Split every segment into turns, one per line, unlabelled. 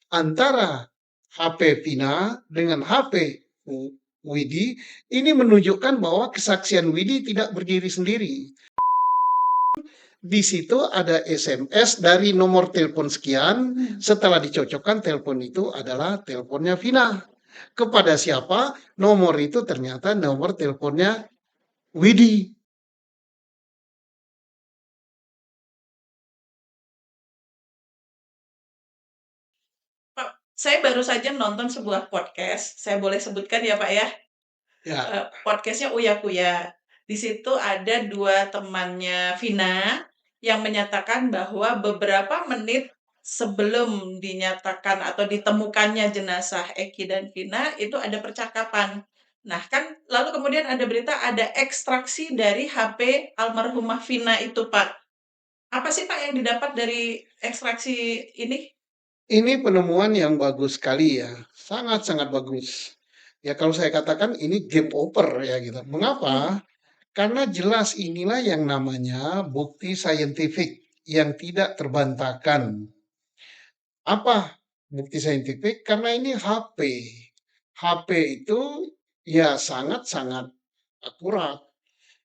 antara HP Vina dengan HP Widi ini menunjukkan bahwa kesaksian Widi tidak berdiri sendiri. Di situ ada SMS dari nomor telepon sekian, setelah dicocokkan telepon itu adalah teleponnya Vina. Kepada siapa? Nomor itu ternyata nomor teleponnya Widi.
Pak, saya baru saja nonton sebuah podcast, saya boleh sebutkan ya Pak ya?
Ya,
Podcastnya Uya Kuya. Di situ ada 2 temannya Vina yang menyatakan bahwa beberapa menit sebelum dinyatakan atau ditemukannya jenazah Eki dan Vina itu ada percakapan. Nah kan lalu kemudian ada berita ada ekstraksi dari HP almarhumah Vina itu Pak. Apa sih Pak yang didapat dari ekstraksi ini?
ini penemuan yang bagus sekali ya, sangat-sangat bagus. Ya kalau saya katakan ini game over ya gitu. Mengapa? Karena jelas inilah yang namanya bukti saintifik yang tidak terbantahkan. Apa bukti saintifik? Karena ini HP. HP itu ya sangat-sangat akurat.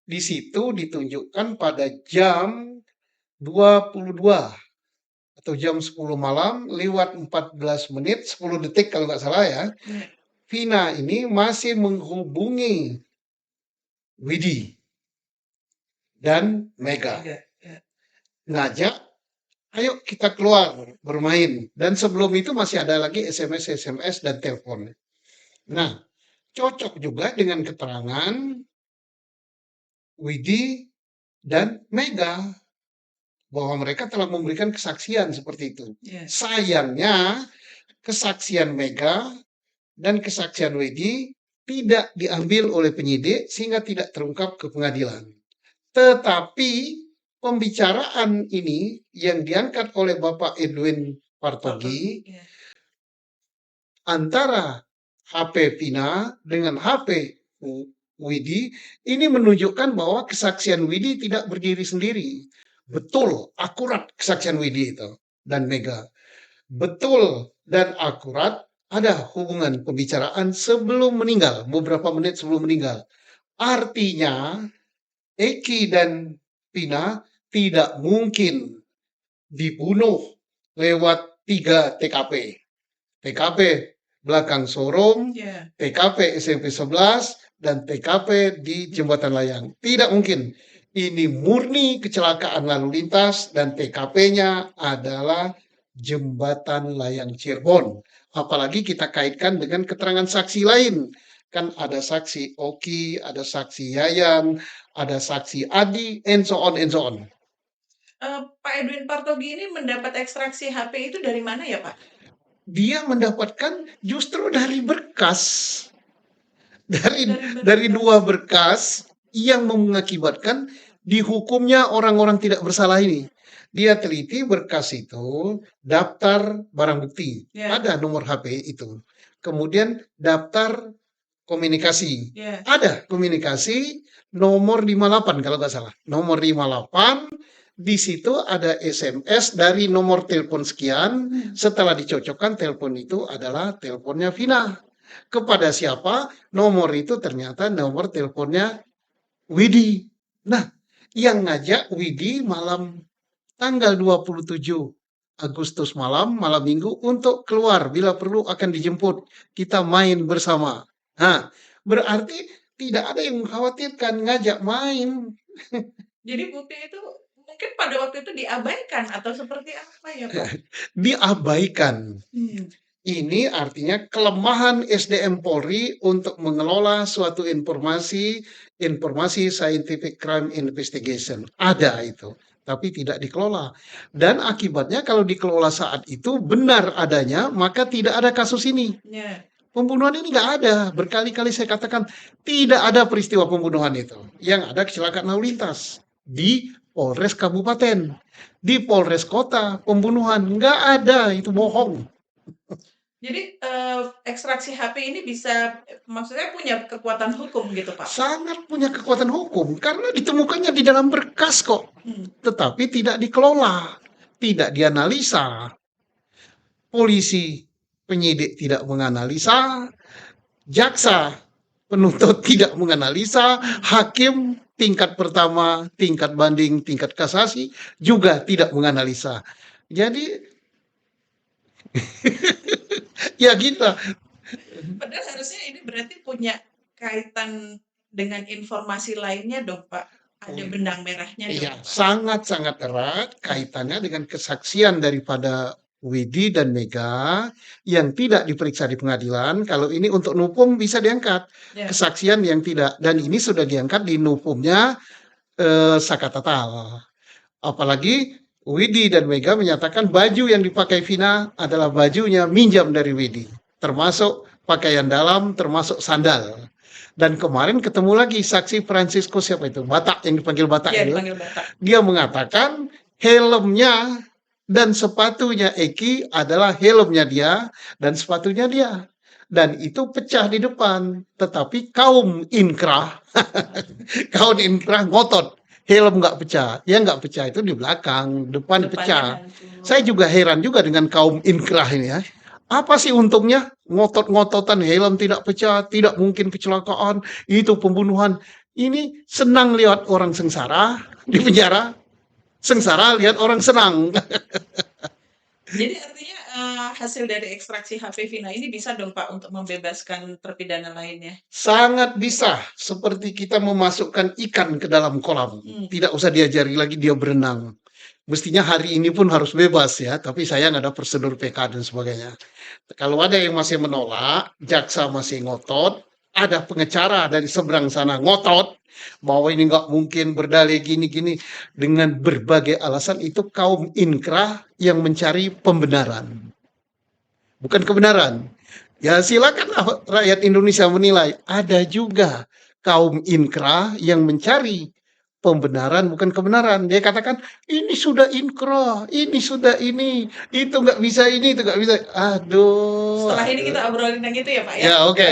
Di situ ditunjukkan pada jam 22 atau jam 10 malam lewat 14 menit 10 detik kalau nggak salah ya. Vina ini masih menghubungi Widi dan Mega. Ngajak, ayo kita keluar bermain. Dan sebelum itu masih ada lagi SMS dan telepon. Nah, cocok juga dengan keterangan Widi dan Mega bahwa mereka telah memberikan kesaksian seperti itu. Sayangnya kesaksian Mega dan kesaksian Widi tidak diambil oleh penyidik sehingga tidak terungkap ke pengadilan. Tetapi pembicaraan ini yang diangkat oleh Bapak Edwin Partogi antara HP Vina dengan HP Widi ini menunjukkan bahwa kesaksian Widi tidak berdiri sendiri. Betul, akurat kesaksian Widi itu dan Mega. Betul dan akurat ada hubungan pembicaraan sebelum meninggal, beberapa menit sebelum meninggal. Artinya Eki dan Vina tidak mungkin dibunuh lewat 3 TKP. TKP belakang showroom, TKP SMP 11, dan TKP di Jembatan Layang. Tidak mungkin. Ini murni kecelakaan lalu lintas dan TKP-nya adalah Jembatan Layang Cirebon. Apalagi kita kaitkan dengan keterangan saksi lain. Kan ada saksi Oki, ada saksi Yayan, ada saksi Adi, and so on, and so on.
Pak Edwin Partogi ini mendapat ekstraksi HP itu dari mana ya Pak?
Dia mendapatkan justru dari berkas. Dari 2 berkas yang mengakibatkan dihukumnya orang-orang tidak bersalah ini. Dia teliti berkas itu, daftar barang bukti, ada nomor HP itu. Kemudian daftar komunikasi, ada komunikasi nomor 58 kalau nggak salah. Nomor 58, di situ ada SMS dari nomor telepon sekian, setelah dicocokkan telepon itu adalah teleponnya Vina. Kepada siapa? Nomor itu ternyata nomor teleponnya Widi. Nah, yang ngajak Widi malam tanggal 27 Agustus malam minggu untuk keluar bila perlu akan dijemput. Kita main bersama. Nah, berarti tidak ada yang mengkhawatirkan ngajak main.
Jadi bukti itu mungkin pada waktu itu diabaikan atau seperti apa ya Pak?
Diabaikan. Ini artinya kelemahan SDM Polri untuk mengelola suatu informasi scientific crime investigation. Ada itu, tapi tidak dikelola. Dan akibatnya kalau dikelola saat itu benar adanya, maka tidak ada kasus ini. Pembunuhan ini nggak ada. Berkali-kali saya katakan tidak ada peristiwa pembunuhan itu. Yang ada kecelakaan lalu lintas di Polres Kabupaten, di Polres Kota pembunuhan nggak ada, itu bohong.
Jadi ekstraksi HP ini bisa maksudnya punya kekuatan hukum gitu Pak?
Sangat punya kekuatan hukum karena ditemukannya di dalam berkas kok. Tetapi tidak dikelola, tidak dianalisa. Polisi penyidik tidak menganalisa, jaksa penuntut tidak menganalisa, hakim tingkat pertama, tingkat banding, tingkat kasasi juga tidak menganalisa. Jadi ya kita
Padahal harusnya ini berarti punya kaitan dengan informasi lainnya dong, Pak. Ada benang merahnya dong,
iya
Pak.
sangat-sangat erat kaitannya dengan kesaksian daripada Widi dan Mega yang tidak diperiksa di pengadilan. Kalau ini untuk nupum bisa diangkat
Ya.
kesaksian yang tidak, dan ini sudah diangkat di nupumnya Sakatatal. Apalagi Widi dan Mega menyatakan baju yang dipakai Vina adalah bajunya minjam dari Widi, termasuk pakaian dalam, termasuk sandal. Dan kemarin ketemu lagi saksi Francisco siapa itu? Batak yang dipanggil Batak
Iya,
itu.
dipanggil Batak.
Dia mengatakan helmnya dan sepatunya Eki adalah helmnya dia dan sepatunya dia. Dan itu pecah di depan. Tetapi kaum inkrah, kaum inkrah ngotot. Helm nggak pecah. Ya nggak pecah itu di belakang, depan
Depannya
pecah.
hancur.
Saya juga heran juga dengan kaum inkrah ini ya. Apa sih untungnya? Ngotot-ngototan helm tidak pecah, tidak mungkin kecelakaan, itu pembunuhan. Ini senang lihat orang sengsara di penjara, sengsara lihat orang senang.
Jadi artinya hasil dari ekstraksi HP Vina ini bisa dong Pak untuk membebaskan terpidana lainnya?
Sangat bisa, seperti kita memasukkan ikan ke dalam kolam. Tidak usah diajari lagi dia berenang. Mestinya hari ini pun harus bebas ya, tapi saya nggak ada prosedur PK dan sebagainya. Kalau ada yang masih menolak, jaksa masih ngotot, ada pengacara dari seberang sana ngotot, bahwa ini nggak mungkin berdalih gini-gini, dengan berbagai alasan itu kaum inkrah yang mencari pembenaran. Bukan kebenaran. Ya silakanlah rakyat Indonesia menilai. Ada juga kaum inkrah yang mencari pembenaran bukan kebenaran. Dia katakan ini sudah inkrah, ini sudah ini, itu nggak bisa ini, itu nggak bisa. Aduh.
Setelah ini kita obrolin yang itu ya Pak ya.
Ya oke.